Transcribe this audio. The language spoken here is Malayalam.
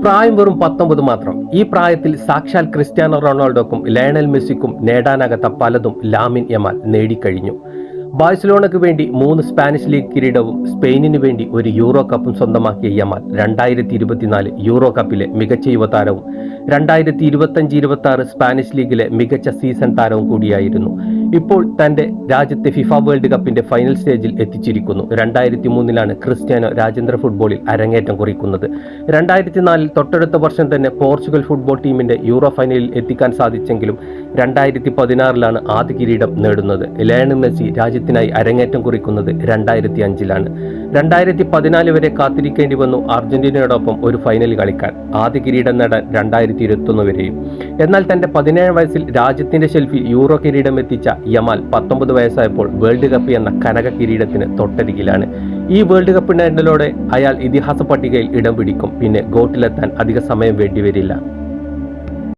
പ്രായം വെറും 19 മാത്രം. ഈ പ്രായത്തിൽ സാക്ഷാൽ ക്രിസ്ത്യാനോ റൊണാൾഡോക്കും ലയണൽ മെസ്സിക്കും നേടാനാകാത്ത പലതും ലാമിൻ യമാൽ നേടിക്കഴിഞ്ഞു. ബാഴ്സലോണയ്ക്ക് വേണ്ടി 3 സ്പാനിഷ് ലീഗ് കിരീടവും സ്പെയിനിന് വേണ്ടി ഒരു യൂറോ കപ്പും സ്വന്തമാക്കിയ യമാൽ 2024 യൂറോ കപ്പിലെ മികച്ച യുവതാരവും 2025-26 സ്പാനിഷ് ലീഗിലെ മികച്ച സീസൺ താരവും കൂടിയായിരുന്നു. ഇപ്പോൾ തന്റെ രാജ്യത്തെ ഫിഫ വേൾഡ് കപ്പിന്റെ ഫൈനൽ സ്റ്റേജിൽ എത്തിച്ചിരിക്കുന്നു. 2003 ക്രിസ്ത്യാനോ രാജ്യാന്തര ഫുട്ബോളിൽ അരങ്ങേറ്റം കുറിക്കുന്നത്. 2004 തൊട്ടടുത്ത വർഷം തന്നെ പോർച്ചുഗൽ ഫുട്ബോൾ ടീമിന്റെ യൂറോ ഫൈനലിൽ എത്തിക്കാൻ സാധിച്ചെങ്കിലും 2016 ആദ്യ കിരീടം നേടുന്നത്. ലയണൽ മെസ്സി രാജ്യത്തിനായി അരങ്ങേറ്റം കുറിക്കുന്നത് 2005 2014 വരെ കാത്തിരിക്കേണ്ടി വന്നു അർജന്റീനയോടൊപ്പം ഒരു ഫൈനൽ കളിക്കാൻ. ആദ്യ കിരീടം നേടാൻ 2021 വരെയും. എന്നാൽ തന്റെ 17 വയസ്സിൽ രാജ്യത്തിന്റെ ഷെൽഫിൽ യൂറോ കിരീടം എത്തിച്ച യമാൽ 19 വയസ്സായപ്പോൾ വേൾഡ് കപ്പ് എന്ന കനക കിരീടത്തിന് തൊട്ടരികിലാണ്. ഈ വേൾഡ് കപ്പ് നേടലോടെ അയാൾ ഇതിഹാസ പട്ടികയിൽ ഇടം പിടിക്കും. പിന്നെ ഗോട്ടിലെത്താൻ അധിക സമയം വേണ്ടിവരില്ല.